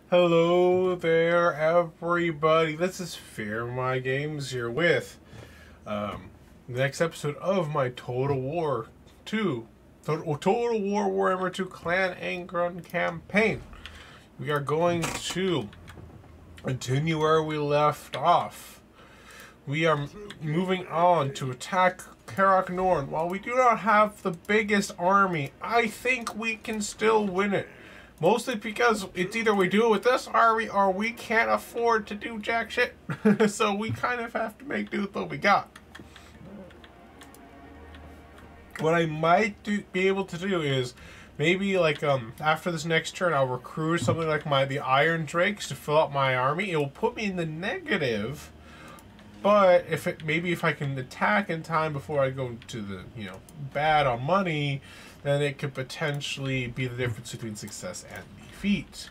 Hello there, everybody. This is Fearmy Games here with the next episode of my Total War 2, Total War Warhammer 2 Clan Angrund campaign. We are going to continue where we left off. We are moving on to attack Karak Norn. While we do not have the biggest army, I think we can still win it. Mostly because it's either we do it with this army or we can't afford to do jack shit. So we kind of have to make do with what we got. What I might be able to do is maybe like after this next turn I'll recruit something like the Iron Drakes to fill up my army. It will put me in the negative, but if I can attack in time before I go to the bad on money, then it could potentially be the difference between success and defeat.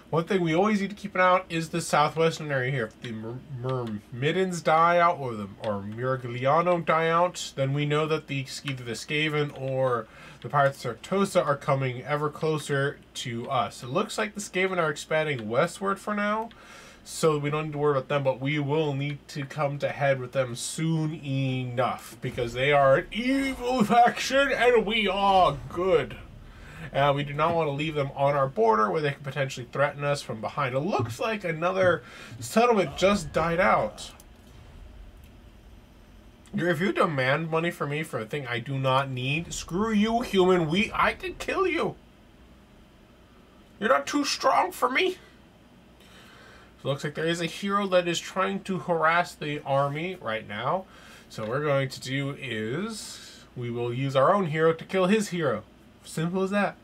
One thing we always need to keep an eye on is the southwestern area here. If the Myrmidons die out or Miragliano die out, then we know that either the Skaven or the Pirates of Sartosa are coming ever closer to us. It looks like the Skaven are expanding westward for now, so we don't need to worry about them, but we will need to come to head with them soon enough, because they are an evil faction and we are good. We do not want to leave them on our border where they can potentially threaten us from behind. It looks like another settlement just died out. If you demand money from me for a thing I do not need, screw you, human. I could kill you. You're not too strong for me. So it looks like there is a hero that is trying to harass the army right now. So what we're going to do is we will use our own hero to kill his hero. Simple as that.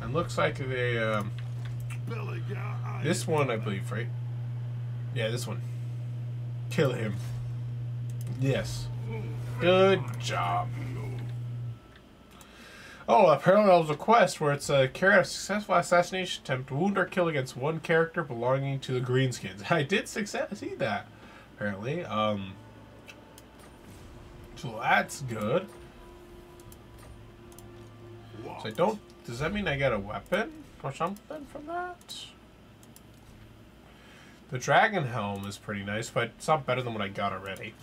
And looks like they this one, I believe, right? Yeah, this one. Kill him. Yes. Good job. Oh, apparently that was a quest where it's carry out a successful assassination attempt, wound or kill against one character belonging to the Greenskins. I did see that, apparently. So that's good. So does that mean I get a weapon or something from that? The Dragon Helm is pretty nice, but it's not better than what I got already.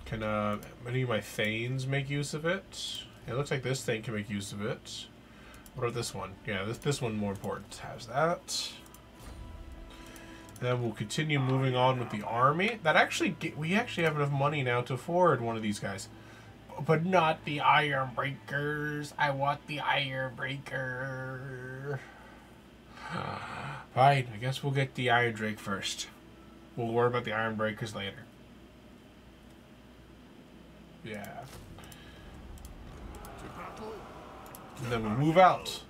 Can any of my Thanes make use of it? It looks like this thing can make use of it. What about this one? Yeah, this one, more important, has that. And then we'll continue moving on with the army. We actually have enough money now to afford one of these guys. But not the Iron Breakers. I want the Iron Breaker. Fine, I guess we'll get the Iron Drake first. We'll worry about the Iron Breakers later. Yeah. And then we'll move out.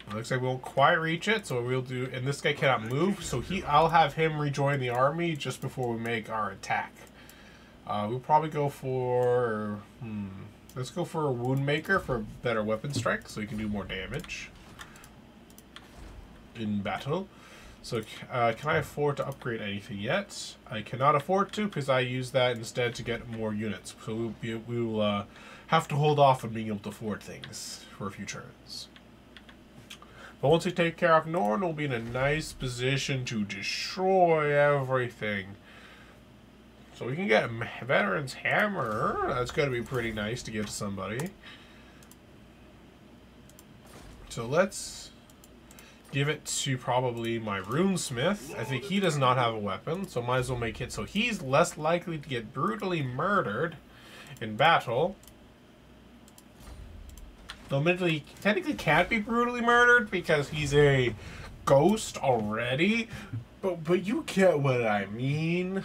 It looks like we won't quite reach it, so we'll do. And this guy cannot move, so I'll have him rejoin the army just before we make our attack. We'll probably go for. Let's go for a Wound Maker for better weapon strike, so he can do more damage in battle. So, can I afford to upgrade anything yet? I cannot afford to, because I use that instead to get more units. So we'll have to hold off on being able to afford things for a few turns. But once we take care of Norn, we'll be in a nice position to destroy everything. So we can get a Veteran's Hammer. That's going to be pretty nice to give to somebody. So let's give it to probably my Runesmith. I think he does not have a weapon, so might as well make it so he's less likely to get brutally murdered in battle. Though admittedly, he technically can't be brutally murdered because he's a ghost already. But you get what I mean.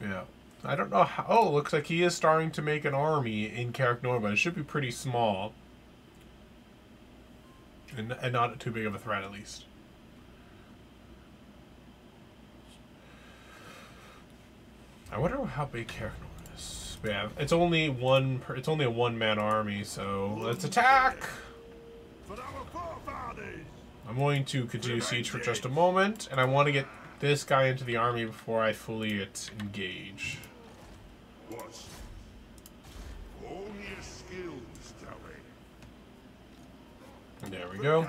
Yeah. I don't know how. Oh, looks like he is starting to make an army in Karak Norn, but it should be pretty small. And not too big of a threat, at least. I wonder how big Karak Norn is. But yeah, it's only a one-man army, so let's attack! I'm going to continue siege for just a moment, and I want to get this guy into the army before I fully engage. Only a skill's telling. There we go.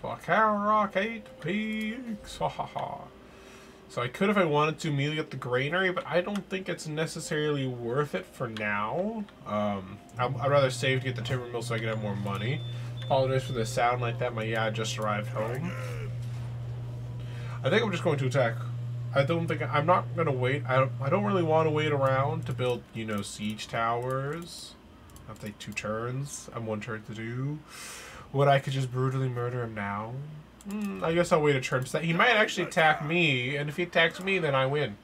Rock 8 peaks. Ha ha ha. So I could, if I wanted to, immediately get the granary, but I don't think it's necessarily worth it for now. I'd rather save to get the timber mill so I can have more money. Apologize for the sound like that. I just arrived home. I think I'm just going to attack. I'm not going to wait. I don't really want to wait around to build, you know, siege towers. I'll take 2 turns. I'm 1 turn to do. Would I could just brutally murder him now? I guess I'll wait a turn. He might actually attack me, and if he attacks me, then I win.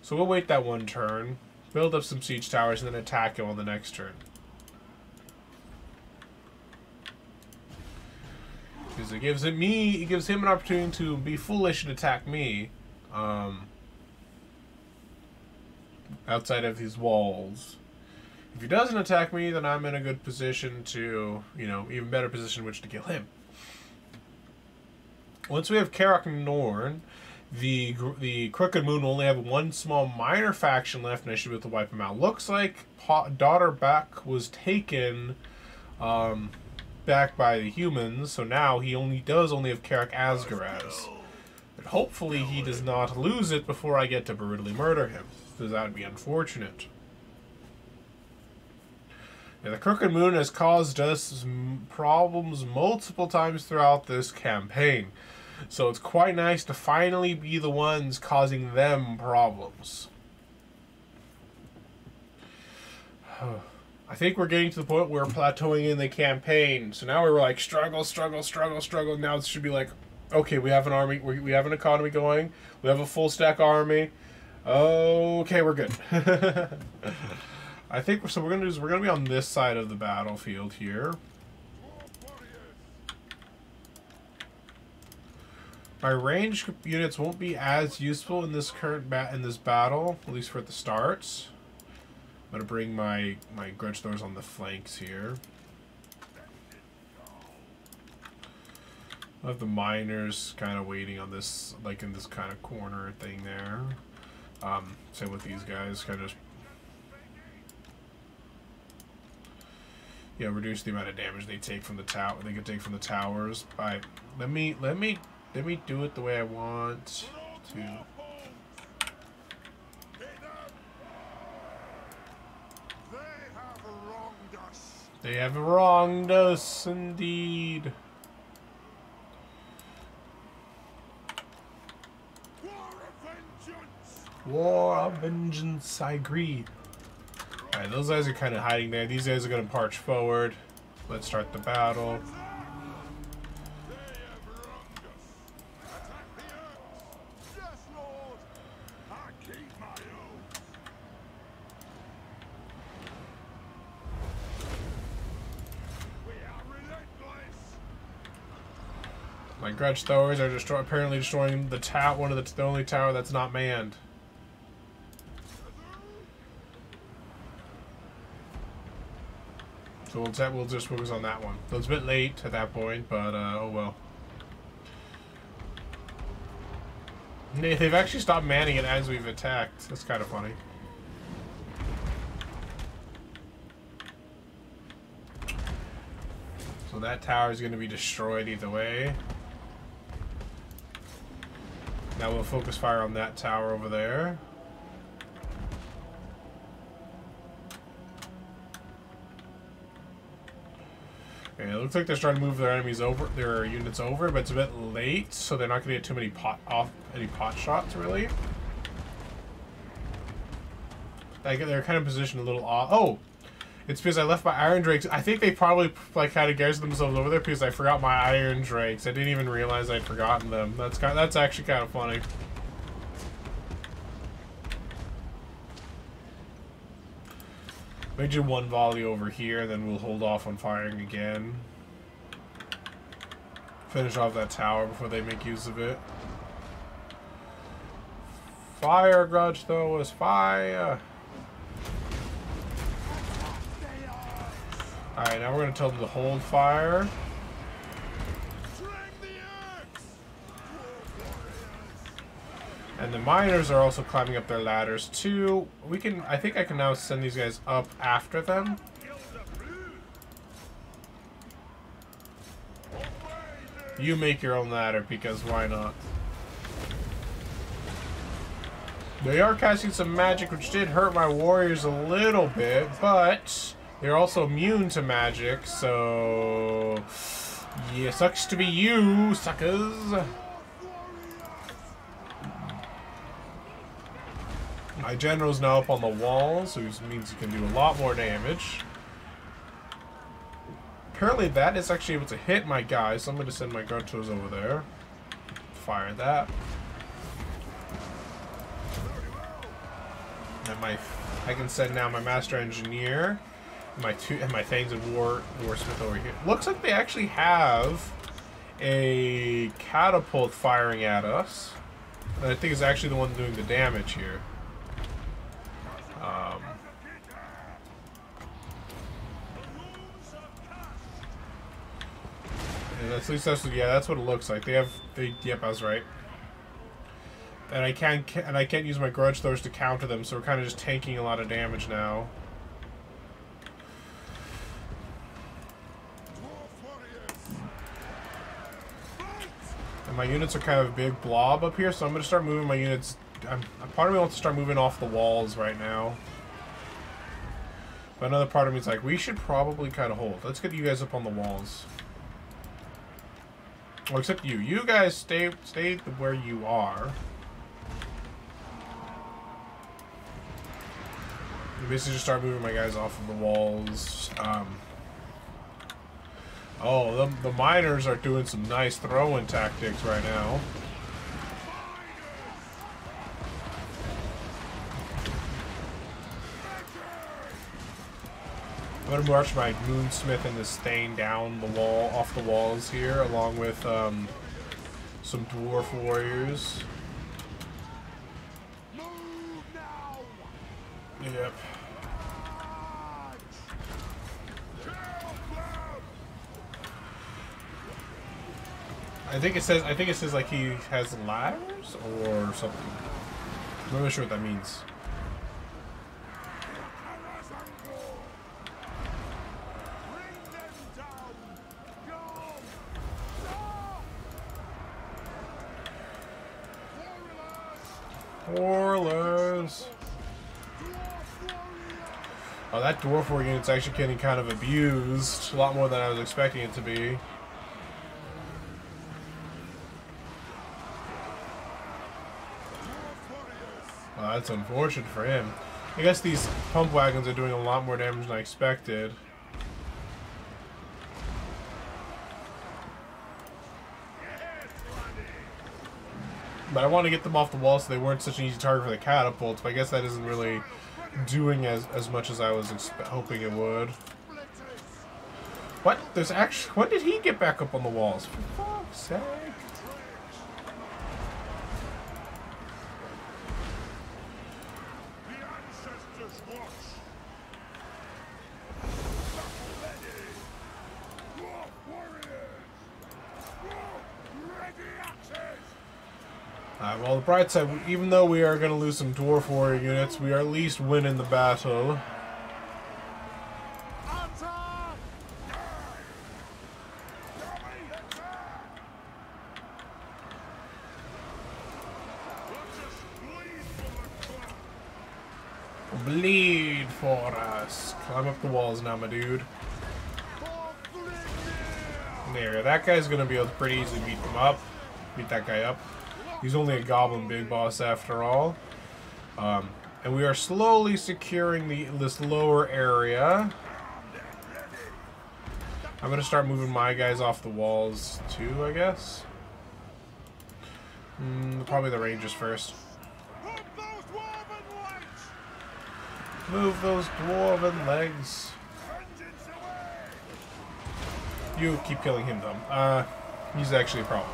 So we'll wait that 1 turn, build up some siege towers, and then attack him on the next turn. Because it gives him an opportunity to be foolish and attack me, outside of his walls. If he doesn't attack me, then I'm in a good position to, you know, even better position in which to kill him. Once we have Karak Norn, the Crooked Moon will only have 1 small minor faction left, and I should be able to wipe him out. Looks like Daughter Back was taken back by the humans, so now he only have Karak Asgaraz. But hopefully he does not lose it before I get to brutally murder him, because that would be unfortunate. Yeah, the Crooked Moon has caused us problems multiple times throughout this campaign. So it's quite nice to finally be the ones causing them problems. I think we're getting to the point where we're plateauing in the campaign. So now we're like struggle. Now it should be like, okay, we have an army, we have an economy going, we have a full stack army. Okay, we're good. I think we're gonna be on this side of the battlefield here. My ranged units won't be as useful in this battle, at least for at the start. I'm gonna bring my grudge throwers on the flanks here. I have the miners kind of waiting on this, like in this kind of corner thing there. Same with these guys, kind of just. Yeah, reduce the amount of damage they take from the tower. They can take from the towers. Let me do it the way I want to. They have wronged us, indeed. War of vengeance, I agree. Alright, those guys are kind of hiding there. These guys are going to march forward. Let's start the battle. My grudge throwers are apparently destroying the the only tower that's not manned. So we'll just focus on that one. So it's a bit late at that point, but oh well. They've actually stopped manning it as we've attacked. That's kind of funny. So that tower is going to be destroyed either way. Now we'll focus fire on that tower over there. Okay, it looks like they're starting to move their units over, but it's a bit late, so they're not going to get too many pot shots, really. They're kind of positioned a little off. Oh! It's because I left my Iron Drakes. I think they probably like kind of garrisoned themselves over there because I forgot my Iron Drakes. I didn't even realize I'd forgotten them. That's actually kind of funny. Maybe do 1 volley over here, then we'll hold off on firing again. Finish off that tower before they make use of it. Fire, grudge throwers, fire! Alright, now we're going to tell them to hold fire. And the miners are also climbing up their ladders too. We can, I think I can now send these guys up after them. You make your own ladder because why not? They are casting some magic, which did hurt my warriors a little bit, but they're also immune to magic, so yeah, sucks to be you, suckers. My general's now up on the walls, which means he can do a lot more damage. Apparently that is actually able to hit my guys, so I'm going to send my Gruntos over there. Fire that. And I can send now my Master Engineer and my Thanes of Warsmith over here. Looks like they actually have a catapult firing at us. And I think it's actually the one doing the damage here. And at least that's what it looks like. Yep, I was right. And I can't use my grudge throwers to counter them, so we're kind of just tanking a lot of damage now. And my units are kind of a big blob up here, so I'm going to start moving my units. Part of me wants to start moving off the walls right now. But another part of me is like, we should probably kind of hold. Let's get you guys up on the walls. Well, except you. You guys stay where you are. Basically just start moving my guys off of the walls. Oh, the miners are doing some nice throwing tactics right now. I'm gonna march my Moonsmith and the Stain down the wall, off the walls here, along with some dwarf warriors. Yep. I think it says like he has ladders or something. I'm not really sure what that means. Warlords. Oh, that dwarf war unit's actually getting kind of abused. A lot more than I was expecting it to be. Well, that's unfortunate for him. I guess these pump wagons are doing a lot more damage than I expected. But I want to get them off the wall so they weren't such an easy target for the catapults, but I guess that isn't really doing as much as I was hoping it would. What? There's actually... When did he get back up on the walls? For fuck's sake. Well, the bright side, even though we are going to lose some dwarf warrior units, we are at least winning the battle. Bleed for us. Climb up the walls now, my dude. There, that guy's going to be able to pretty easily beat him up. Beat that guy up. He's only a goblin big boss after all. And we are slowly securing this lower area. I'm going to start moving my guys off the walls too, I guess. Probably the rangers first. Move those dwarven legs. You keep killing him though. He's actually a problem.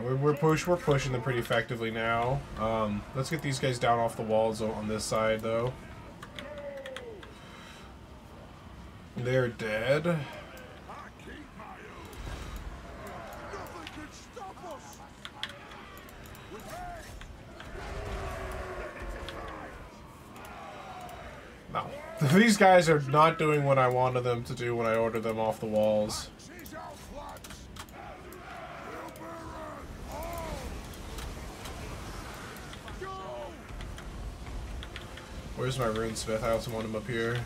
Yeah, we're pushing them pretty effectively now. Let's get these guys down off the walls on this side, though. They're dead. No. These guys are not doing what I wanted them to do when I ordered them off the walls. Where's my runesmith? I also want him up here.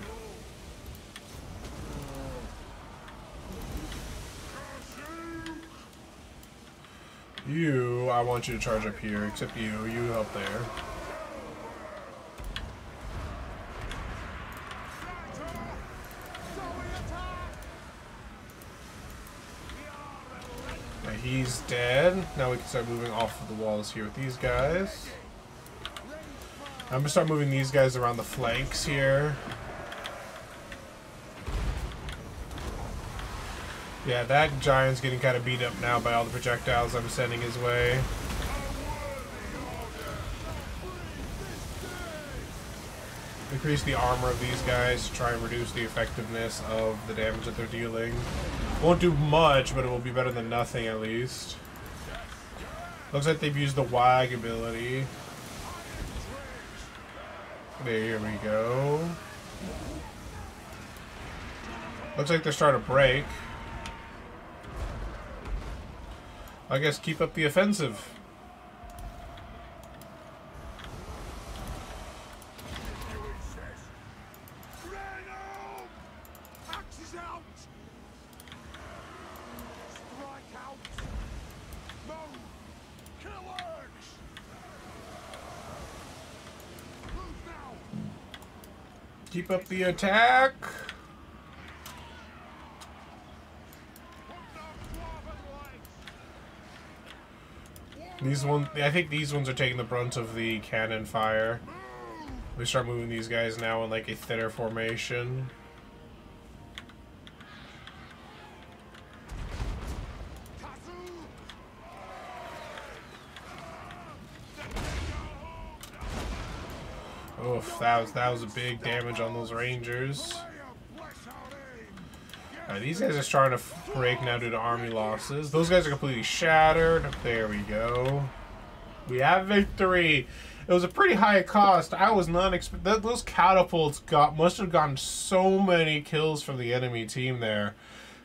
You, I want you to charge up here, except you help there. Okay, he's dead. Now we can start moving off of the walls here with these guys. I'm gonna start moving these guys around the flanks here. Yeah, that giant's getting kind of beat up now by all the projectiles I'm sending his way. Increase the armor of these guys to try and reduce the effectiveness of the damage that they're dealing. Won't do much, but it will be better than nothing at least. Looks like they've used the WAG ability. There we go. Looks like they're starting to break. I guess keep up the offensive. Keep up the attack. These ones, I think these ones are taking the brunt of the cannon fire. We start moving these guys now in like a thinner formation. Oof, that was a big damage on those rangers. Alright, these guys are starting to break now due to army losses. Those guys are completely shattered. There we go. We have victory. It was a pretty high cost. I was not expecting those catapults must have gotten so many kills from the enemy team there.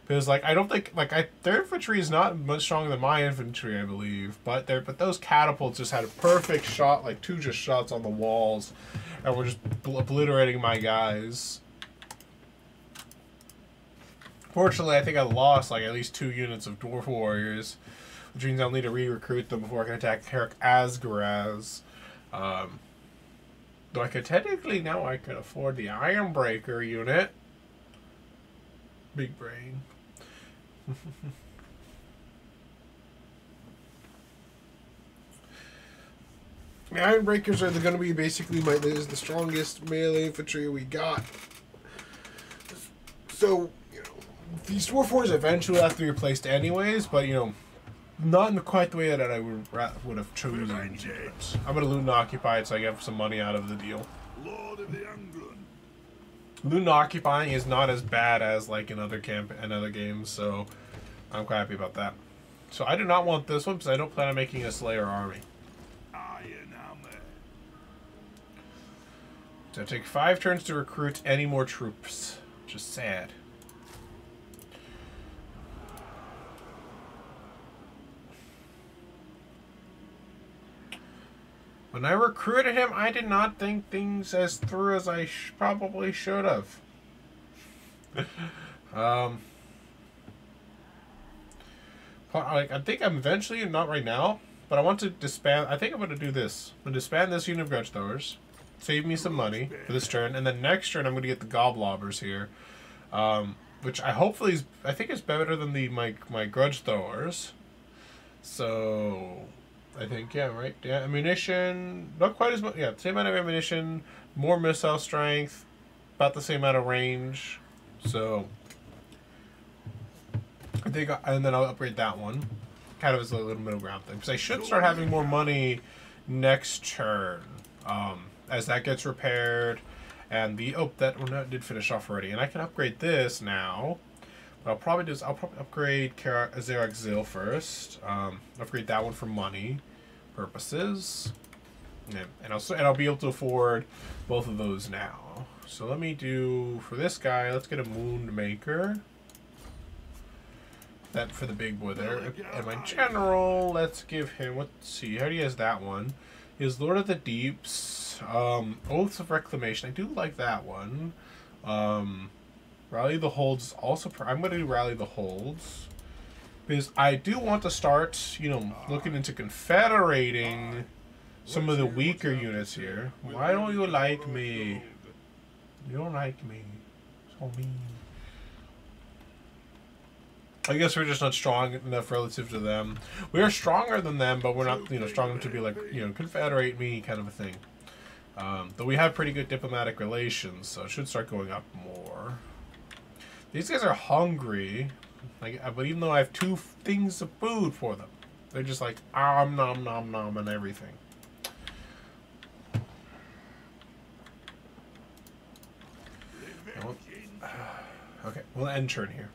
Because like I don't think their infantry is not much stronger than my infantry, I believe. But those catapults just had a perfect shot, like two just shots on the walls, and were just obliterating my guys. Fortunately, I think I lost like at least 2 units of dwarf warriors, which means I'll need to re-recruit them before I can attack Herrick Asgaraz. Though I could technically now I could afford the Ironbreaker unit. Big brain. The Ironbreakers are going to be basically the strongest melee infantry we got. So, you know, these dwarf warriors eventually have to be replaced anyways, but you know, not in quite the way that I would have chosen to. I'm going to loot and occupy it so I get some money out of the deal. Lord of the Angrund. Loot and occupying is not as bad as like in other games, so I'm quite happy about that. So I do not want this one because I don't plan on making a Slayer army. So I take 5 turns to recruit any more troops, which is sad. When I recruited him, I did not think things as through as I probably should have. I think I'm eventually, not right now, but I want to disband. I think I'm going to do this. I'm going to disband this unit of grudge throwers, save me some money for this turn, and then next turn I'm going to get the goblobbers here, which I think is better than my grudge throwers. So I think, yeah, right? Yeah, ammunition, not quite as much. Yeah, same amount of ammunition, more missile strength, about the same amount of range. So I think, and then I'll upgrade that one. kind of as a little middle ground thing. Because I should start having more money next turn. As that gets repaired. And the... Oh, that did finish off already. And I can upgrade this now. What I'll probably do is I'll probably upgrade Azerac Zil first. Upgrade that one for money purposes. Yeah, and I'll be able to afford both of those now. So let me do... For this guy, let's get a Moon Maker. That for the big boy there. And my general, let's give him... Let's see. How do he has that one? He has Lord of the Deeps. Oaths of Reclamation. I do like that one. Rally the Holds is also... I'm going to do Rally the Holds. Because I do want to start, you know, looking into confederating some of the weaker units here. Why don't you like me? You don't like me. So mean. I guess we're just not strong enough relative to them. We are stronger than them, but we're not, you know, strong enough to be like, you know, confederate me kind of a thing. Though we have pretty good diplomatic relations, so it should start going up more. These guys are hungry, like, but even though I have 2 things of food for them, they're just like nom nom nom and everything. Okay, we'll end turn here.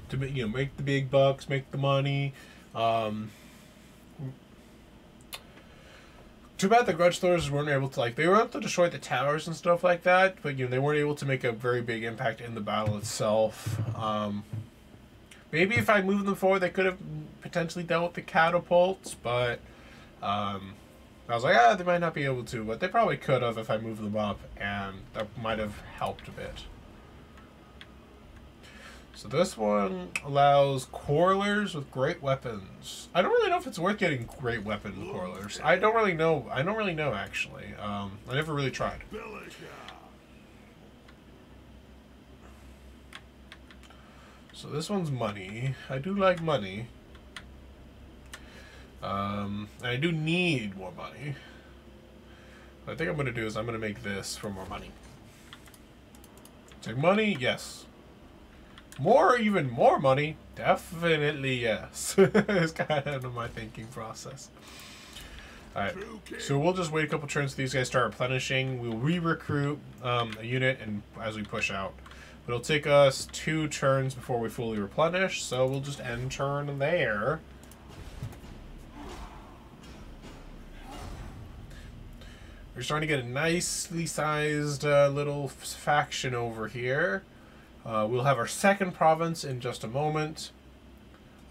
To, you know, make the big bucks, make the money. Too bad the Grudge Throwers weren't able to, like, they were able to destroy the towers and stuff like that, but, you know, they weren't able to make a very big impact in the battle itself. Maybe if I moved them forward, they could have potentially dealt with the catapults, but I was like, they might not be able to, but they probably could have if I moved them up, and that might have helped a bit. So this one allows quarrelers with great weapons. I don't really know if it's worth getting great weapon quarrelers. I don't really know. I don't really know, actually. I never really tried. So this one's money. I do like money. I do need more money. What I think I'm going to do is I'm going to make this for more money. Take money? Yes. More, even more money? Definitely yes. It's kind of my thinking process. Alright, so we'll just wait a couple turns till these guys start replenishing. We'll re-recruit a unit and as we push out. But it'll take us 2 turns before we fully replenish, so we'll just end turn there. We're starting to get a nicely sized little faction over here. We'll have our second province in just a moment.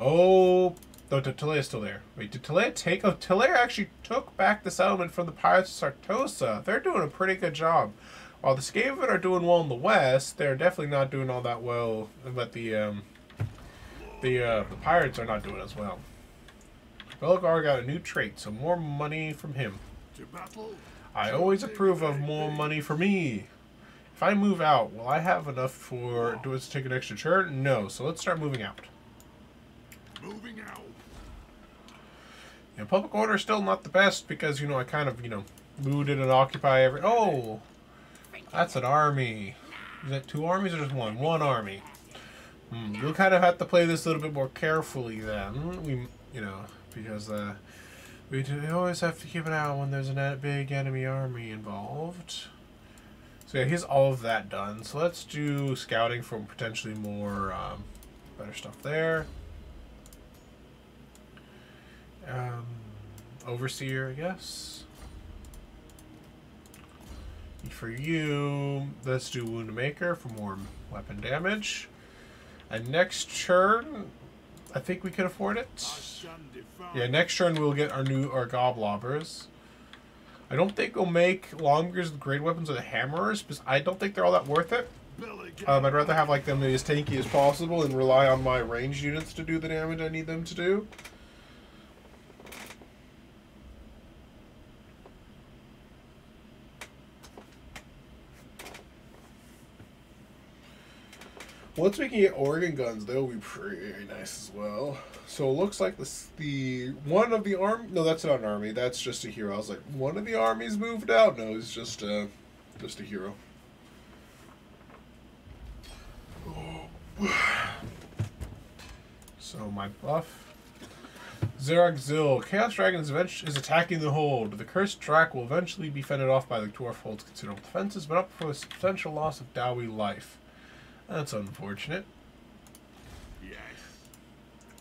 Oh, Talea is still there. Wait, did Talea take... Oh, Talea actually took back the settlement from the Pirates of Sartosa. They're doing a pretty good job. While the Skaven are doing well in the west, they're definitely not doing all that well. But the Pirates are not doing as well. Belgar got a new trait, so more money from him. I always approve of more money for me. If I move out, will I have enough for... Do it to take an extra turn? No, so let's start moving out. Moving out. Yeah, public order is still not the best because, you know, I kind of, you know, looted and occupy every... Oh! That's an army. Is that 2 armies or just 1? 1 army. We'll kind of have to play this a little bit more carefully then. We, you know, because we always have to keep an eye on when there's a big enemy army involved. So yeah, he's all of that done. So let's do scouting for potentially more better stuff there. Overseer, I guess. For you, let's do Wound Maker for more weapon damage. And next turn, I think we can afford it. Yeah, next turn we'll get our Goblobbers. I don't think we'll make Longers with great weapons or the Hammerers, because I don't think they're all that worth it. I'd rather have like them be as tanky as possible and rely on my ranged units to do the damage I need them to do. Once we can get organ guns, they'll be pretty nice as well. So it looks like the one of the army. No, that's not an army. That's just a hero. I was like, one of the armies moved out. No, it's just a hero. So my buff. Zeragzil. Chaos Dragon is attacking the hold. The cursed track will eventually be fended off by the dwarf hold's considerable defenses, but up for a potential loss of Dowie life. That's unfortunate. Yes.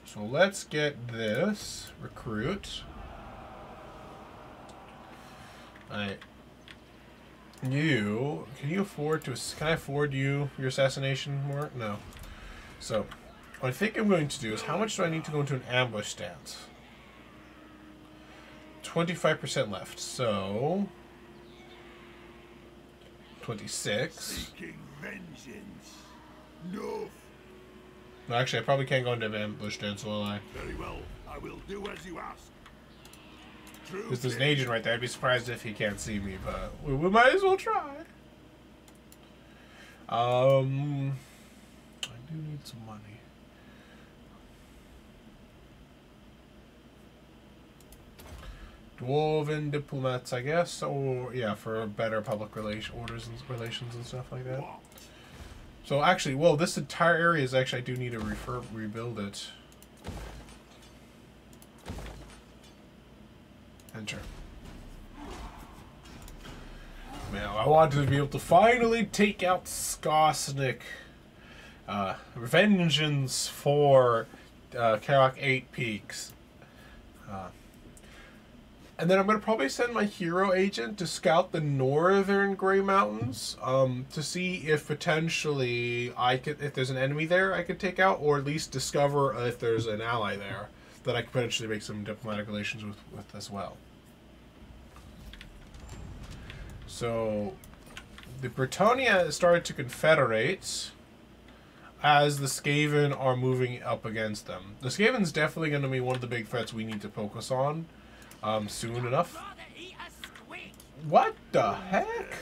So let's get this. Recruit. Alright. You. Can you afford to... Can I afford you your assassination work? No. So, what I think I'm going to do is, how much do I need to go into an ambush stance? 25% left. So... 26. Seeking vengeance. No. No, actually, I probably can't go into an ambush stance, will I? Very well. I will do as you ask. Because there's an agent right there. I'd be surprised if he can't see me, but we might as well try. I do need some money. Dwarven diplomats, I guess, or yeah, for better public relations and stuff like that. So actually, well, this entire area is actually, I do need to rebuild it. Enter. Now, I wanted to be able to finally take out Skosnik. Vengeance for Karok 8 Peaks. And then I'm going to probably send my hero agent to scout the northern Grey Mountains to see if potentially if there's an enemy there I could take out, or at least discover if there's an ally there that I could potentially make some diplomatic relations with as well. So, the Bretonnia started to confederate as the Skaven are moving up against them. The Skaven's definitely going to be one of the big threats we need to focus on soon enough. What the heck?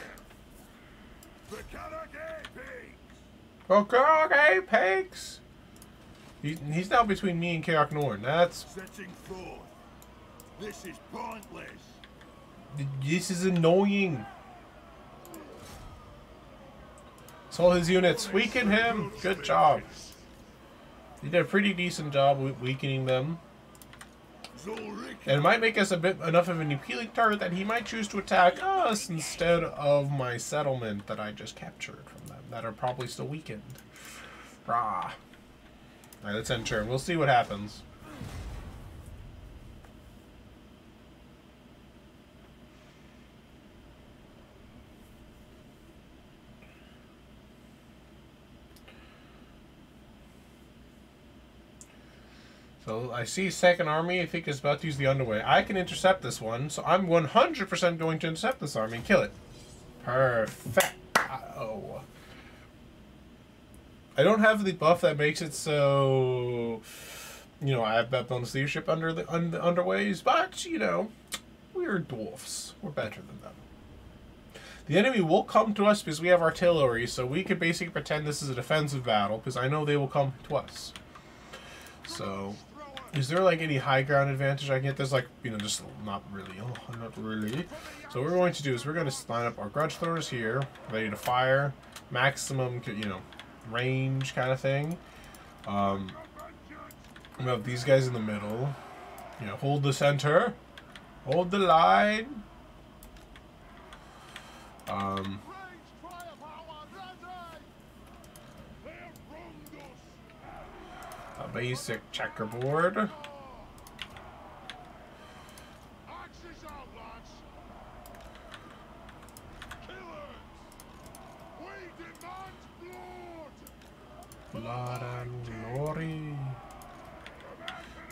Oh, Karok Apex! He's now between me and Karak Norn. That's... Setting forth. This is pointless. This is annoying. It's all his units. Weaken him. Good job. You did a pretty decent job weakening them. And it might make us enough of an appealing target that he might choose to attack us instead of my settlement that I just captured from them, that are probably still weakened. Rah. Alright, let's end turn. We'll see what happens. So I see second army, I think, is about to use the underway. I can intercept this one, so I'm 100% going to intercept this army and kill it. Perfect. Oh. I don't have the buff that makes it so, you know, I have that bonus leadership under the underways, but, you know, we're dwarfs. We're better than them. The enemy will come to us because we have artillery, so we can basically pretend this is a defensive battle, because I know they will come to us. So, is there like any high ground advantage I can get? There's like, you know, just not really. Oh, not really. So what we're going to do is we're going to line up our grudge throwers here, ready to fire, maximum, you know, range kind of thing. We have these guys in the middle. You know, hold the center, hold the line. A basic checkerboard. Blood and glory.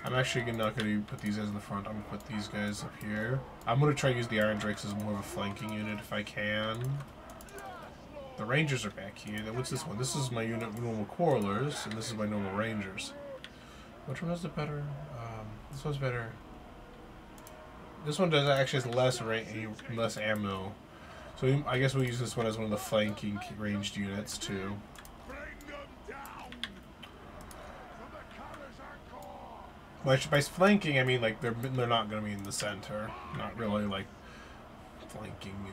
I'm actually not going to put these guys in the front. I'm going to put these guys up here. I'm going to try to use the Iron Drakes as more of a flanking unit if I can. The Rangers are back here. Then what's this one? This is my unit normal Quarrelers, and this is my normal Rangers. Which one is the better? This one's better. This one does actually has less ammo. So I guess we'll use this one as one of the flanking ranged units too. By flanking, I mean like they're not going to be in the center. Not really like flanking me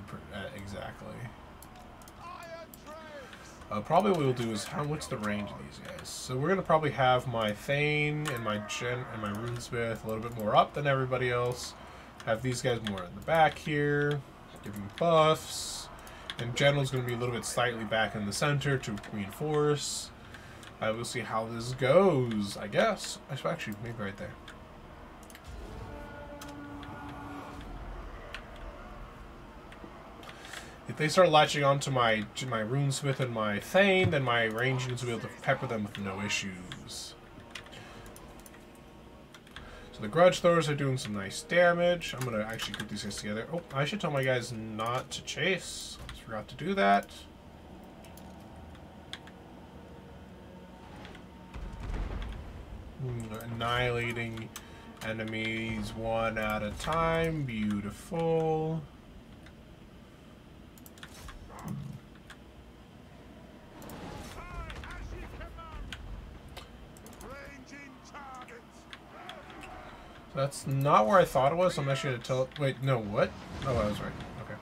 exactly. Probably what we'll do is what's the range of these guys? So we're gonna probably have my Thane and my Runesmith a little bit more up than everybody else. Have these guys more in the back here, giving buffs. And General's gonna be a little bit slightly back in the center to reinforce. We'll see how this goes, I guess. Actually, maybe right there. If they start latching onto my Runesmith and my Thane, then my range units will be able to pepper them with no issues. So the Grudge Throwers are doing some nice damage. I'm going to actually group these guys together. Oh, I should tell my guys not to chase. I just forgot to do that. Annihilating enemies one at a time. Beautiful. That's not where I thought it was. I'm actually going to tell... Wait, no, what? Oh, I was right. Okay.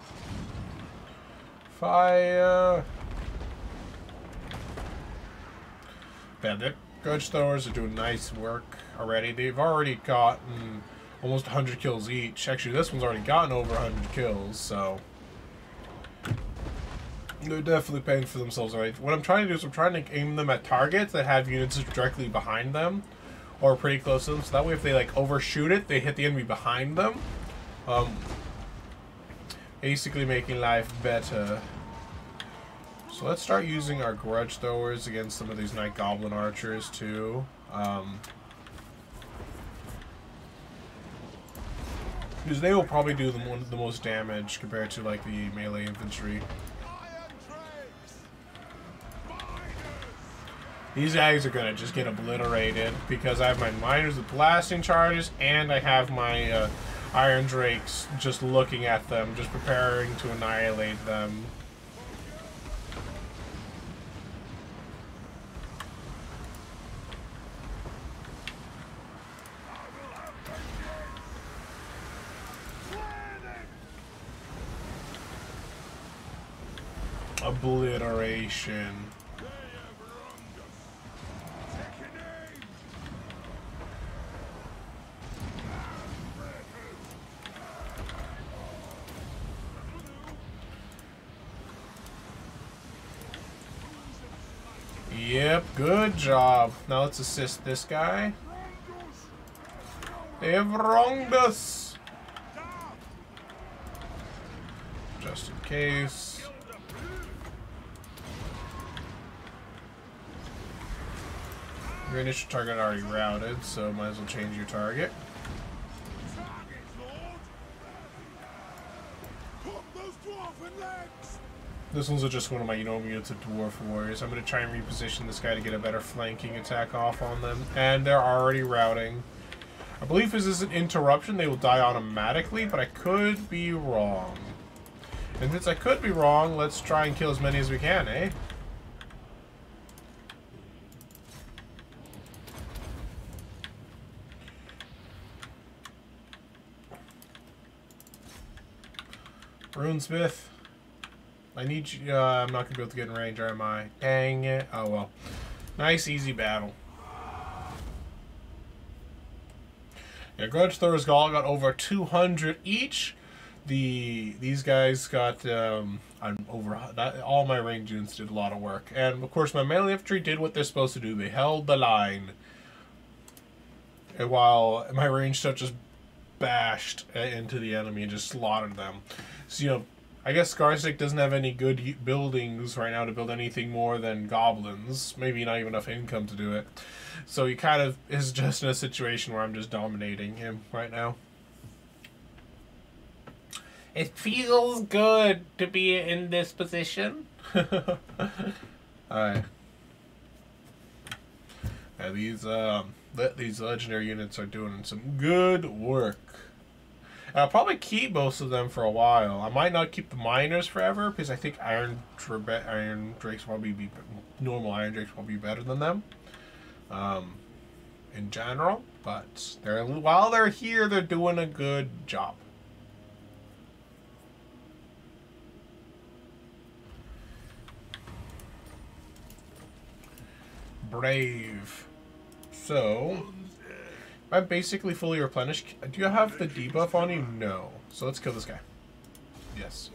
Fire. Bandit. Grudge Throwers are doing nice work already. They've already gotten almost 100 kills each. Actually, this one's already gotten over 100 kills, so... They're definitely paying for themselves already. What I'm trying to do is I'm trying to aim them at targets that have units directly behind them. Or pretty close to them, so that way if they like overshoot it, they hit the enemy behind them. Basically making life better. So let's start using our Grudge Throwers against some of these Night Goblin Archers too. Because they will probably do the most damage compared to like the melee infantry. These guys are gonna just get obliterated because I have my miners with blasting charges and I have my Iron Drakes just looking at them, just preparing to annihilate them. Obliteration. Yep, good job. Now let's assist this guy. They have wronged us. Just in case. Your initial target already routed, so might as well change your target. This one's just one of my units of Dwarf Warriors. I'm going to try and reposition this guy to get a better flanking attack off on them. And they're already routing. I believe this is an interruption. They will die automatically, but I could be wrong. And since I could be wrong, let's try and kill as many as we can, eh? Runesmith. I need you. I'm not going to be able to get in range, or am I? Dang it. Oh, well. Nice, easy battle. Yeah, Grudge Throwers all got over 200 each. These guys got all my range units did a lot of work. And, of course, my melee infantry did what they're supposed to do. They held the line. And while my range stuff just bashed into the enemy and just slaughtered them. So, you know, I guess Scarstick doesn't have any good buildings right now to build anything more than goblins. Maybe not even enough income to do it. So he kind of is just in a situation where I'm just dominating him right now. It feels good to be in this position. Alright. Yeah, these legendary units are doing some good work. I'll probably keep most of them for a while. I might not keep the miners forever because I think Iron Drakes probably be normal Iron Drakes will be better than them, in general. But while they're here, they're doing a good job. brave. So, I'm basically fully replenished. Do you have the debuff on you? No. So let's kill this guy. Yes.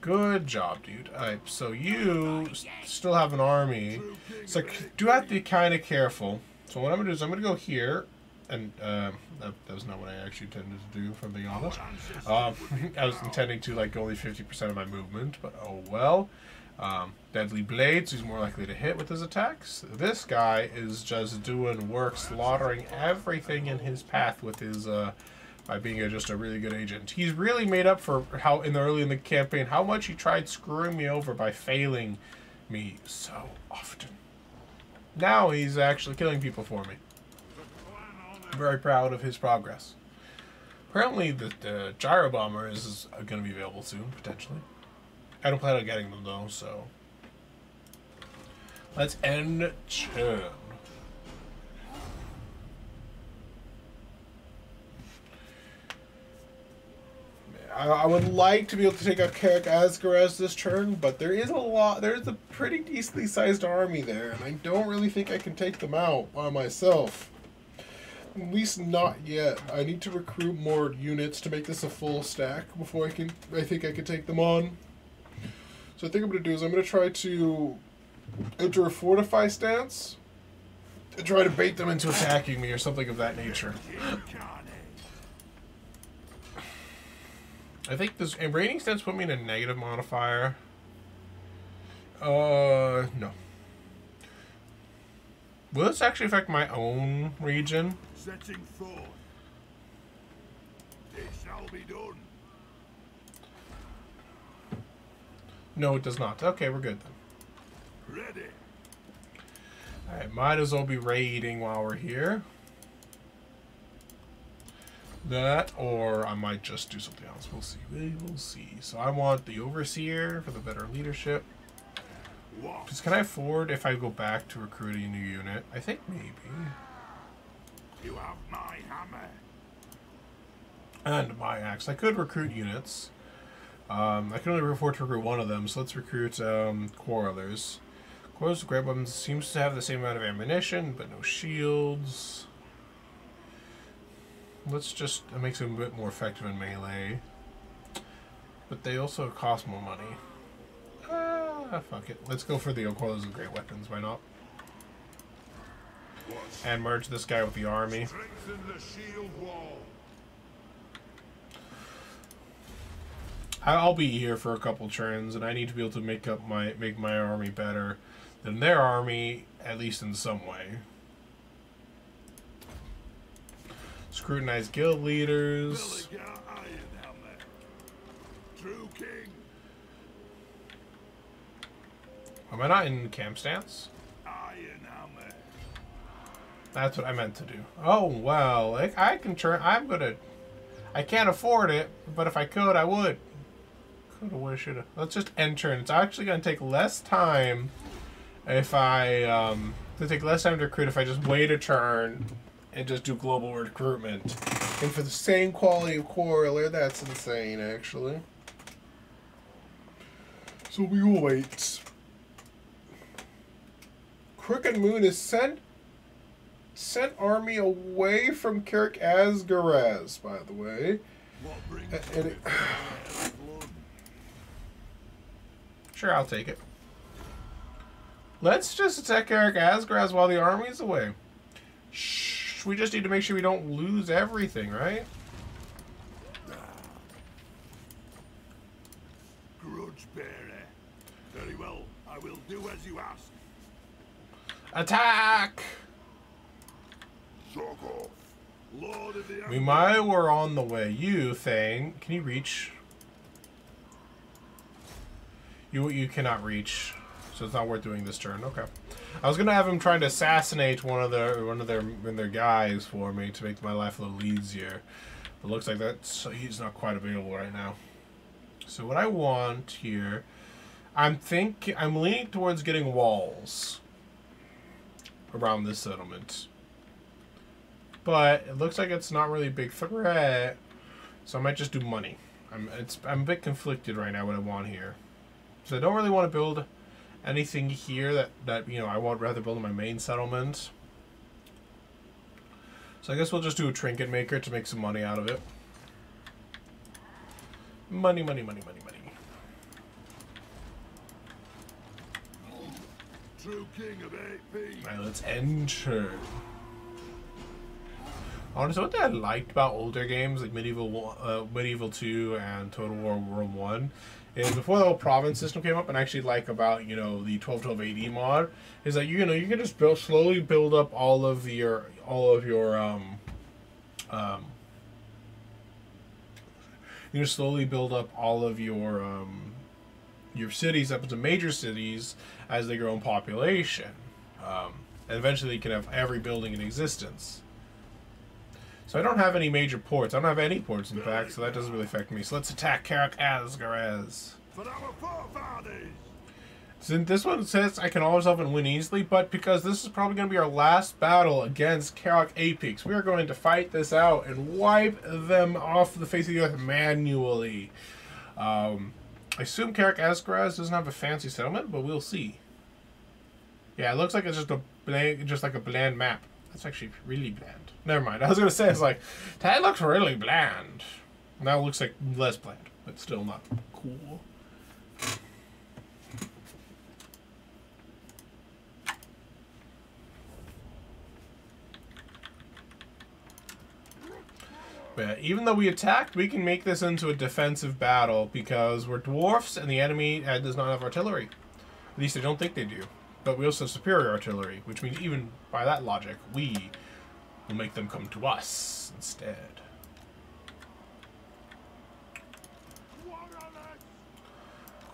Good job, dude. Alright, so you still have an army. So do have to be kind of careful. So what I'm going to do is I'm going to go here. And that was not what I actually intended to do, if I'm being honest. I was intending to like only 50% of my movement, but oh well. Deadly Blades, he's more likely to hit with his attacks. This guy is just doing work, slaughtering everything in his path with his, by being just a really good agent. He's really made up for how, early in the campaign, how much he tried screwing me over by failing me so often. Now he's actually killing people for me. I'm very proud of his progress. Apparently the gyro bomber is going to be available soon, potentially. I don't plan on getting them though, so let's end turn. I would like to be able to take out Karak Asgarez this turn, but there's a pretty decently sized army there, and I don't really think I can take them out by myself. At least not yet. I need to recruit more units to make this a full stack before I think I can take them on. So I think I'm going to do is I'm going to try to enter a fortify stance and try to bait them into attacking me or something of that nature. I think this raiding stance put me in a negative modifier. No. Will this actually affect my own region? Setting forth. It shall be done. No, it does not. Okay, we're good then. Ready. Alright, might as well be raiding while we're here. That, or I might just do something else. We'll see. We will see. So I want the Overseer for the better leadership. Because can I afford if I go back to recruiting a new unit? I think maybe. You have my hammer. And my axe. I could recruit units. I can only afford to recruit one of them, so let's recruit Quarrelers. Quarrelers with great weapons seems to have the same amount of ammunition, but no shields. Let's just, it makes them a bit more effective in melee. But they also cost more money. Fuck it. Let's go for the Quarrelers with great weapons, why not? And merge this guy with the army. Strengthen the shield wall. I'll be here for a couple turns, and I need to be able to make my army better than their army, at least in some way. Scrutinize guild leaders. True king. Am I not in camp stance? Iron hammer. That's what I meant to do. Oh well, I can turn. I can't afford it, but if I could, I would. Coulda, woulda, shoulda. Let's just end turn. It's actually gonna take less time if I take less time to recruit if I just wait a turn and just do global recruitment. And for the same quality of Quarreler, that's insane, actually. So we will wait. Crooked Moon is sent army away from Karak Asgarez, by the way. Sure, I'll take it. Let's just attack Karak Asgarez while the army's away. Shh, we just need to make sure we don't lose everything, right? Grudge bearer. Very well, I will do as you ask. Attack! Lord of the We might were on the way. You, Thane, can you reach? You cannot reach, so it's not worth doing this turn. Okay. I was gonna have him trying to assassinate one of their guys for me to make my life a little easier. But it looks like he's not quite available right now. So what I want here, I'm leaning towards getting walls around this settlement. But it looks like it's not really a big threat, so I might just do money. I'm a bit conflicted right now what I want here. So I don't really want to build anything here that you know I would rather build in my main settlement. So I guess we'll just do a trinket maker to make some money out of it. Money, money, money, money, money. True king of AP. Alright, let's enter. Honestly, what I liked about older games like Medieval 2 and Total War World 1 is before the whole province system came up, and I actually like about, you know, the 1212 AD mod is that, you know, you can just slowly build up all of your you just slowly build up all of your cities up into major cities as they grow in population, and eventually you can have every building in existence. So I don't have any major ports. I don't have any ports, in fact, so that doesn't really affect me. So let's attack Karak Asgaraz. For our forefathers. Since this one says I can always help and win easily, but because this is probably going to be our last battle against Karak Apex, we are going to fight this out and wipe them off the face of the earth manually. I assume Karak Asgaraz doesn't have a fancy settlement, but we'll see. Yeah, it looks like it's just like a bland map. That's actually really bland. Never mind. I was gonna say, it's like, that looks really bland. Now it looks like less bland, but still not cool. But even though we attacked, we can make this into a defensive battle because we're dwarfs and the enemy does not have artillery. At least I don't think they do. But we also have superior artillery, which means even by that logic, we will make them come to us instead.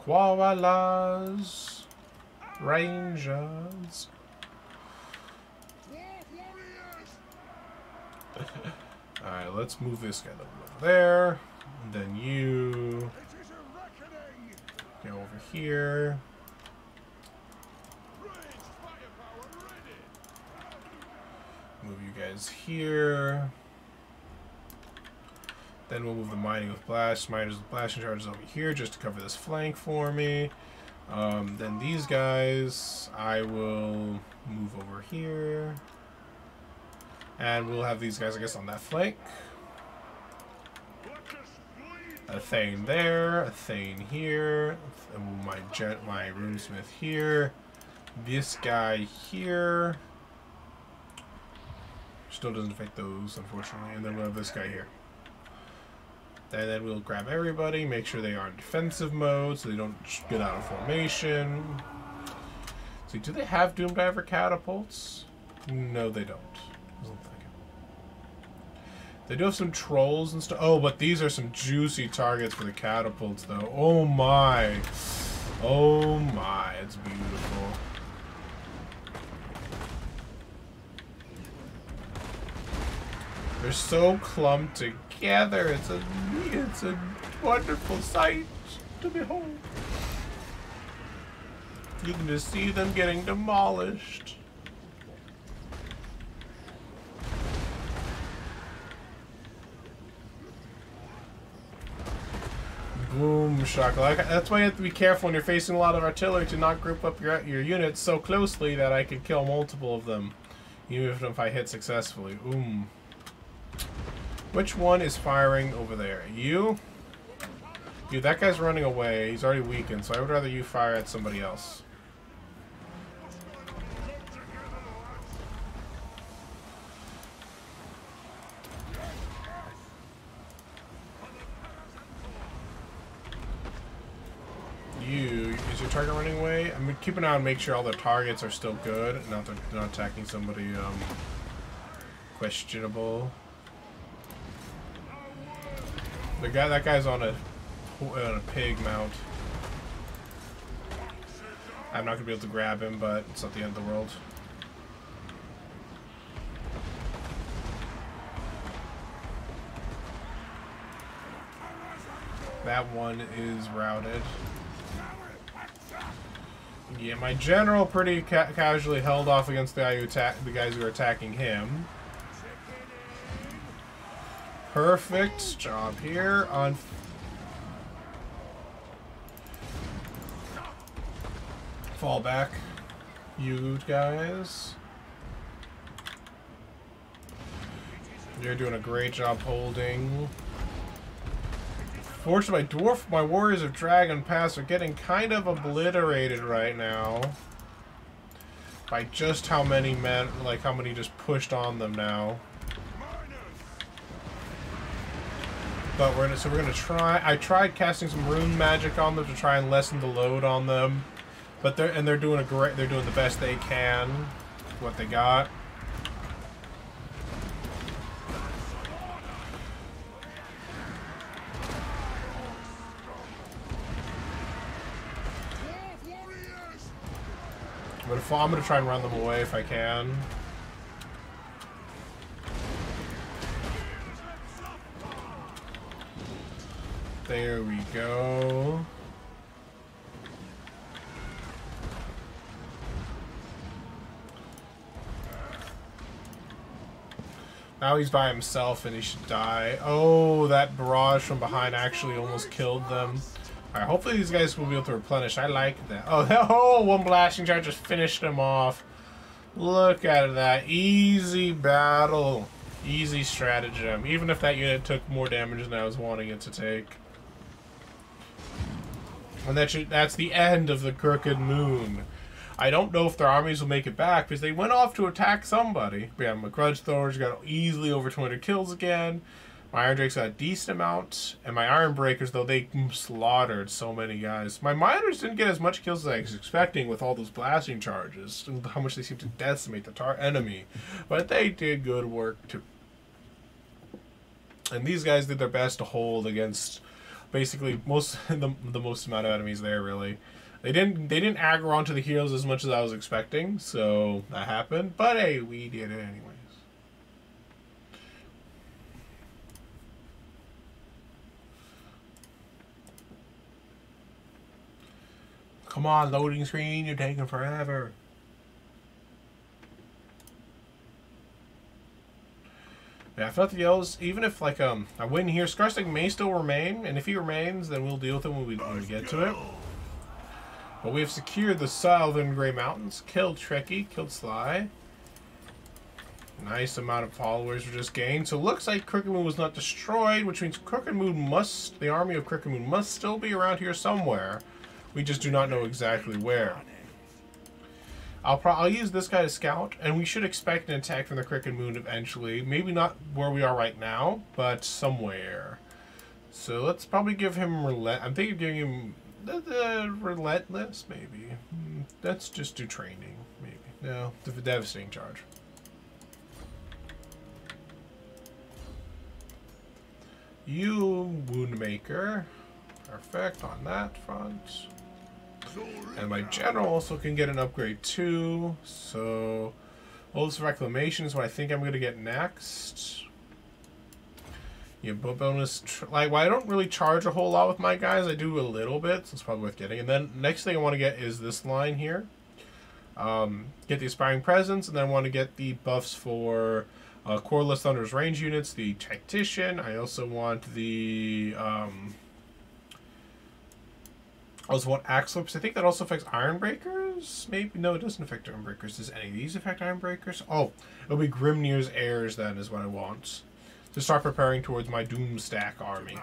Koalas, Rangers. Alright, let's move this guy over there. And then you go over here. Move you guys here. Then we'll move the mining with blast. Miners with blasting charges over here just to cover this flank for me. Then these guys I will move over here. And we'll have these guys, I guess, on that flank. A Thane there, a Thane here, my runesmith here, this guy here. Still doesn't affect those, unfortunately. And then we'll have this guy here. And then we'll grab everybody, make sure they are in defensive mode so they don't get out of formation. See, do they have Doom Diver catapults? No, they don't. They do have some trolls and stuff. Oh, but these are some juicy targets for the catapults, though. Oh my. Oh my. It's beautiful. They're so clumped together. It's a wonderful sight to behold. You can just see them getting demolished. Boom shakalaka. That's why you have to be careful when you're facing a lot of artillery to not group up your units so closely that I could kill multiple of them, even if I hit successfully. Which one is firing over there? You? Dude, that guy's running away. He's already weakened, so I would rather you fire at somebody else. Is your target running away? I'm gonna keep an eye and make sure all the targets are still good, and not they're not attacking somebody questionable. That guy's on a pig mount. I'm not gonna be able to grab him, but it's not the end of the world. That one is routed. Yeah, my general pretty casually held off against the guys who are attacking him. Perfect job here on. fall back, you guys. You're doing a great job holding. Fortunately, my warriors of Dragon Pass are getting kind of obliterated right now by just how many men, like how many just pushed on them now. But we're gonna try. I tried casting some rune magic on them to try and lessen the load on them, but they're doing they're doing the best they can, what they got. But I'm gonna try and run them away if I can. There we go. Now he's by himself and he should die. Oh, that barrage from behind actually almost killed them. Alright, hopefully these guys will be able to replenish. I like that. Oh, one blasting charge just finished him off. Look at that. Easy battle. Easy stratagem. Even if that unit took more damage than I was wanting it to take. And that's the end of the Crooked Moon. I don't know if their armies will make it back because they went off to attack somebody. But yeah, my Grudge Throwers got easily over 200 kills again. My Iron Drakes got a decent amount. And my Iron Breakers, though, they slaughtered so many guys. My Miners didn't get as much kills as I was expecting with all those blasting charges. And how much they seem to decimate the enemy. But they did good work, too. And these guys did their best to hold against basically the most amount of enemies there, really. They didn't aggro onto the heroes as much as I was expecting, so that happened. But hey, we did it anyways. Come on, loading screen, you're taking forever. Yeah, I felt the yellows, even if like I win here, Skarsnik may still remain, and if he remains, then we'll deal with him when we get to it. But we have secured the Southern Grey Mountains, killed Trekkie, killed Sly. Nice amount of followers were just gained. So it looks like Crooked Moon was not destroyed, which means the army of Crooked Moon must still be around here somewhere. We just do not know exactly where. I'll use this guy to scout, and we should expect an attack from the Crooked Moon eventually. Maybe not where we are right now, but somewhere. So let's probably give him I'm thinking of giving him the Relentless, maybe. Let's just do training, maybe. No, the Devastating Charge. You Woundmaker. Perfect on that front. And my general also can get an upgrade too. So, Oaths of Reclamation is what I think I'm going to get next. Yeah, but bonus. Well, I don't really charge a whole lot with my guys. I do a little bit, so it's probably worth getting. And then next thing I want to get is this line here. Get the Aspiring Presence, and then I want to get the buffs for Coreless Thunder's range units, the Tactician. I also want the I also want Axe Whips. I think that also affects Iron Breakers? Maybe? No, it doesn't affect Iron Breakers. Does any of these affect Iron Breakers? Oh, it'll be Grimnir's Heirs then is what I want. To start preparing towards my Doomstack army.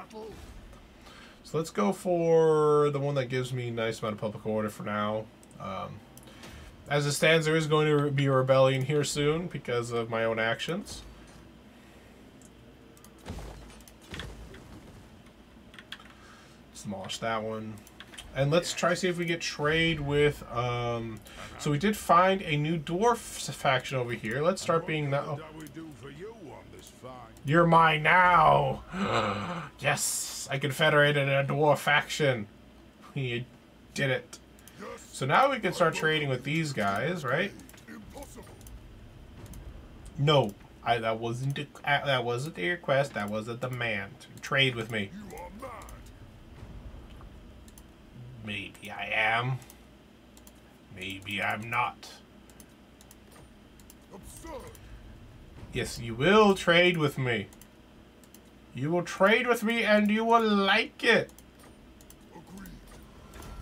So let's go for the one that gives me a nice amount of public order for now. As it stands, there is going to be a rebellion here soon because of my own actions. Demolish that one. And let's try to see if we get trade with, so we did find a new dwarf faction over here. Let's start being now. You're mine now! Yes! I confederated a dwarf faction. You did it. So now we can start trading with these guys, right? No. That wasn't a request, that was a demand. Trade with me. Maybe I am. Maybe I'm not. Yes, you will trade with me. You will trade with me and you will like it.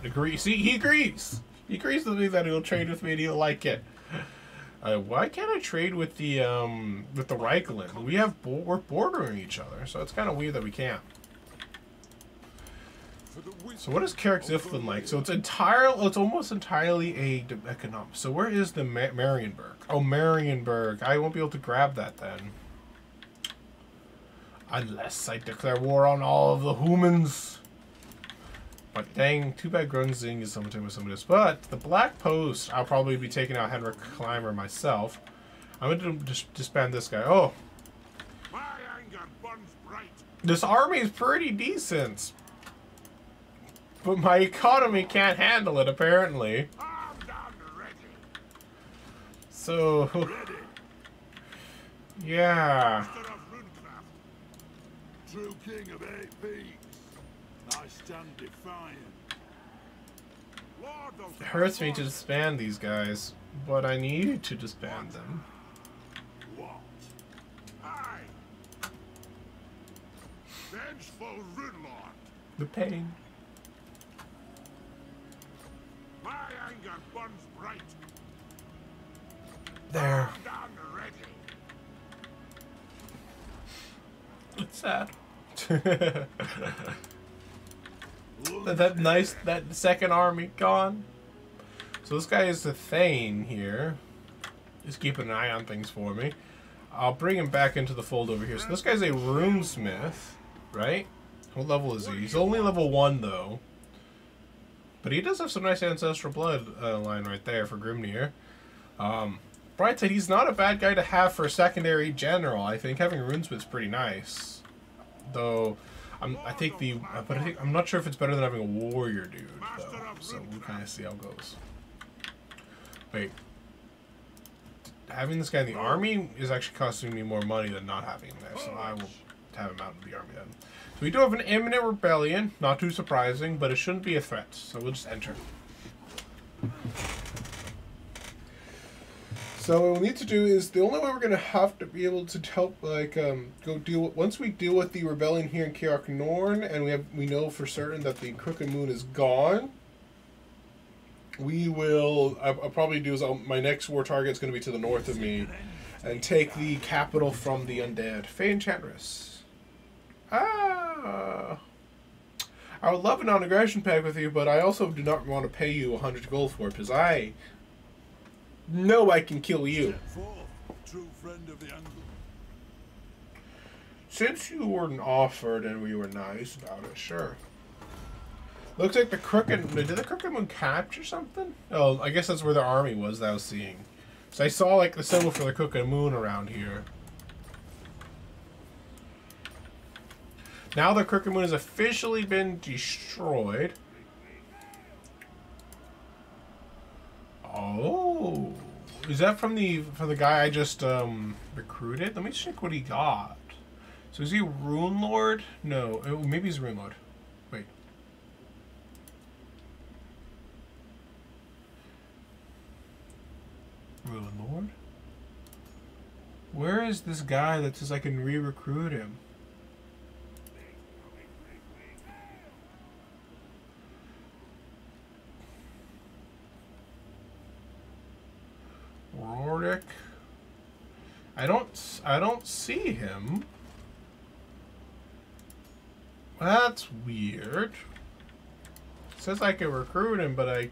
Agree. See, he agrees. He agrees with me that he'll trade with me and he'll like it. Why can't I trade with the Reclamation? We're bordering each other, so it's kind of weird that we can't. So what is Carrick Ziflin like? So it's almost entirely a economic. So where is the Marienburg? Oh, Marienburg. I won't be able to grab that then. Unless I declare war on all of the humans. But dang, too bad Grunzing is something with some of this. But the Black Post, I'll probably be taking out Henrik Clymer myself. I'm going to disband this guy. Oh. This army is pretty decent. But my economy can't handle it, apparently. So, yeah. True king of 8 peaks, I stand defiant. It hurts me to disband these guys, but I need to disband them. What? Aye. Vengeful Runelord. The pain. My anger burns bright. There. Down ready. It's sad. that second army gone. So this guy is the Thane here. He's keeping an eye on things for me. I'll bring him back into the fold over here. So this guy's a runesmith, right? What level is he? He's only level 1 though. But he does have some nice ancestral blood line right there for Grimnir. Bright said he's not a bad guy to have for a secondary general. I think having runesmith's pretty nice. Though I'm not sure if it's better than having a warrior dude though. So we'll kind of see how it goes. Wait. Having this guy in the army is actually costing me more money than not having him there, so I will have him out in the army then. So we do have an imminent rebellion, not too surprising, but it shouldn't be a threat, so we'll just enter. So what we'll need to do is, the only way we're going to have to be able to help, like, go deal with, once we deal with the rebellion here in Kaok Norn, and we know for certain that the Crooked Moon is gone, we will, I'll probably do is, my next war target is going to be to the north of me, and take the capital from the undead. Fey Enchantress. I would love a non-aggression pact with you, but I also do not want to pay you 100 gold for it, because I know I can kill you. True friend of the Angrund. Since you weren't offered and we were nice about it, sure. Looks like the Crooked... Did the Crooked Moon capture something? Oh, I guess that's where the army was that I was seeing. So I saw, like, the symbol for the Crooked Moon around here. Now the Crooked Moon has officially been destroyed. Oh, is that from the guy I just recruited? Let me check what he got. So is he Rune Lord? No, maybe he's Rune Lord. Wait. Rune Lord? Where is this guy that says I can re-recruit him? Rorick. I don't see him. That's weird. It says I can recruit him, but I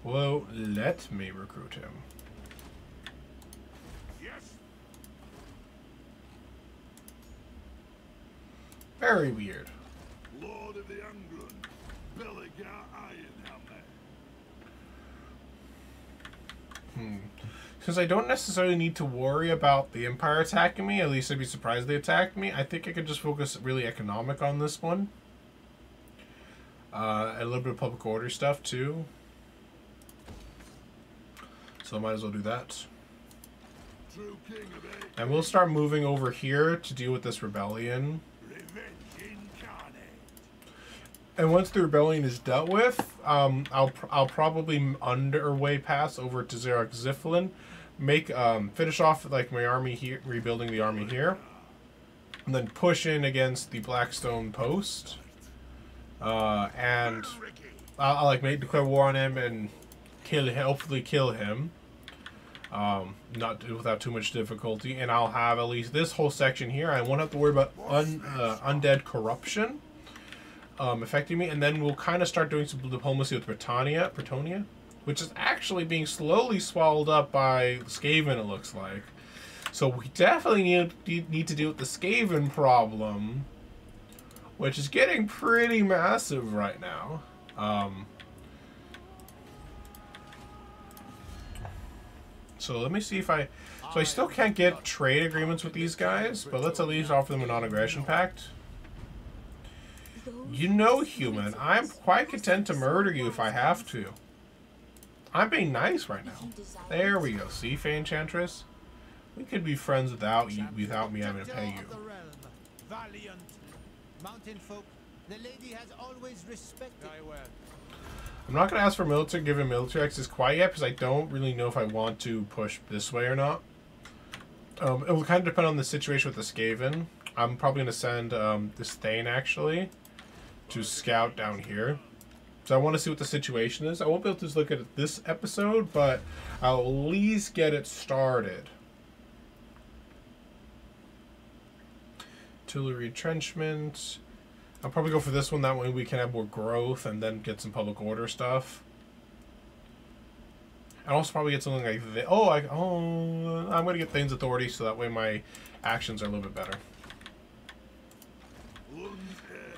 won't let me recruit him. Yes. Very weird. Lord of the Angrund, Belligar Ironhammer. Since I don't necessarily need to worry about the Empire attacking me, at least I'd be surprised they attacked me, I think I could just focus really economic on this one. A little bit of public order stuff too. So I might as well do that. True king of 8. And we'll start moving over here to deal with this rebellion. Revenge incarnate. And once the rebellion is dealt with, I'll probably underway pass over to Xerox Ziflin, finish off like my army here, rebuilding the army here, and then push in against the Blackstone Post, and I'll like declare war on him and kill him, hopefully kill him. Not without too much difficulty, and I'll have at least this whole section here. I won't have to worry about undead corruption affecting me, and then we'll kind of start doing some diplomacy with Bretonia, which is actually being slowly swallowed up by Skaven, it looks like. So we definitely need to deal with the Skaven problem, which is getting pretty massive right now. So let me see if I... So I still can't get trade agreements with these guys, but let's at least offer them a non-aggression pact. You know, human, I'm quite content to murder you if I have to. I'm being nice right now. There we go. See, Fey Enchantress? We could be friends without you, without me having to pay you. Valiant mountain folk, the lady has always respected. I'm not going to ask for military, given military access quite yet, because I don't really know if I want to push this way or not. It will kind of depend on the situation with the Skaven. I'm probably going to send this Thane, actually, to scout down here. So I want to see what the situation is. I won't be able to just look at it this episode, but I'll at least get it started. Artillery entrenchment. I'll probably go for this one. That way we can have more growth and then get some public order stuff. And also probably get something like this. I'm going to get Thane's authority so that way my actions are a little bit better.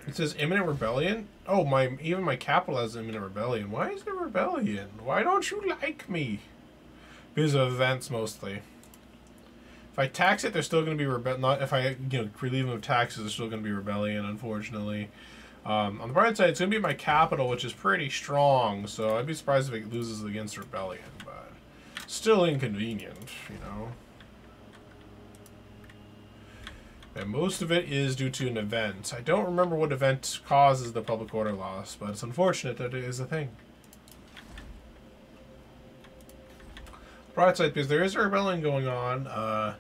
It says Imminent Rebellion. Oh, even my capital has Imminent Rebellion. Why is there rebellion? Why don't you like me? Because of events mostly. If I tax it, there's still going to be if I relieve them of taxes, there's still going to be rebellion, unfortunately. On the bright side, it's going to be my capital, which is pretty strong, so I'd be surprised if it loses against rebellion, but still inconvenient, you know. And most of it is due to an event. I don't remember what event causes the public order loss, but it's unfortunate that it is a thing. Bright side, because there is a rebellion going on,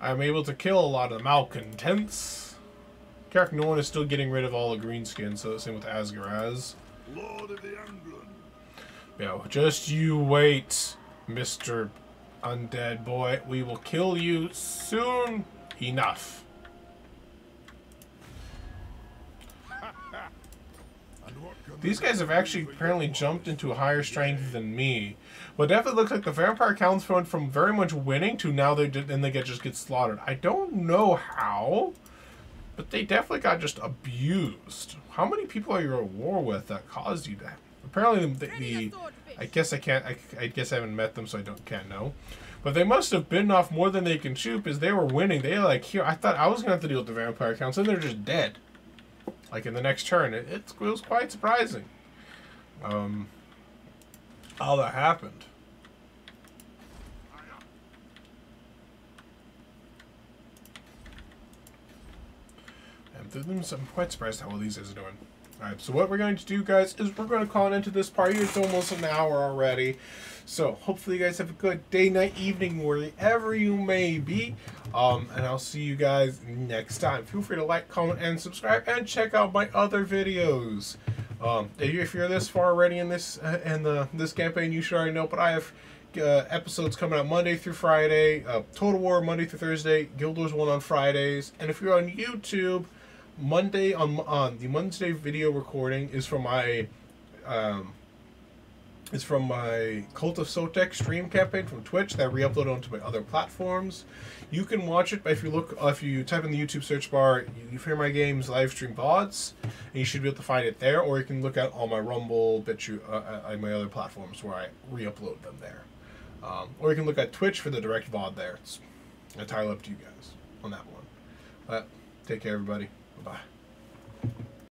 I'm able to kill a lot of the malcontents. Carrick Norn is still getting rid of all the greenskins, so the same with Asgaraz. Lord of the Angrund. Yeah, just you wait, Mr. Undead Boy. We will kill you soon enough. These guys have actually apparently jumped into a higher strength than me. But it definitely looks like the vampire counts went from very much winning to now they just get slaughtered. I don't know how, but they definitely got just abused. How many people are you at war with that caused you that? Apparently I guess I haven't met them, so can't know. But they must have bitten off more than they can chew because they were winning. They I thought I was gonna have to deal with the vampire counts, and they're just dead. Like in the next turn, it was quite surprising. How that happened. I'm quite surprised how well these guys are doing. Alright, so what we're going to do, guys, is we're going to call it into this party. It's almost an hour already. So hopefully you guys have a good day, night, evening, wherever you may be. And I'll see you guys next time. Feel free to like, comment, and subscribe, and check out my other videos. If you're this far already in this this campaign, you should already know. But I have episodes coming out Monday through Friday. Total War Monday through Thursday. Guild Wars 1 on Fridays. And if you're on YouTube, Monday on the Wednesday video recording is from my Cult of Sotek stream campaign from Twitch that I re-upload onto my other platforms. You can watch it if you type in the YouTube search bar, you Fearmy Games live stream VODs, and you should be able to find it there. Or you can look at all my Rumble, BitChute, my other platforms where I re-upload them there. Or you can look at Twitch for the direct VOD there. It's entirely up to you guys on that one. But take care, everybody. Bye.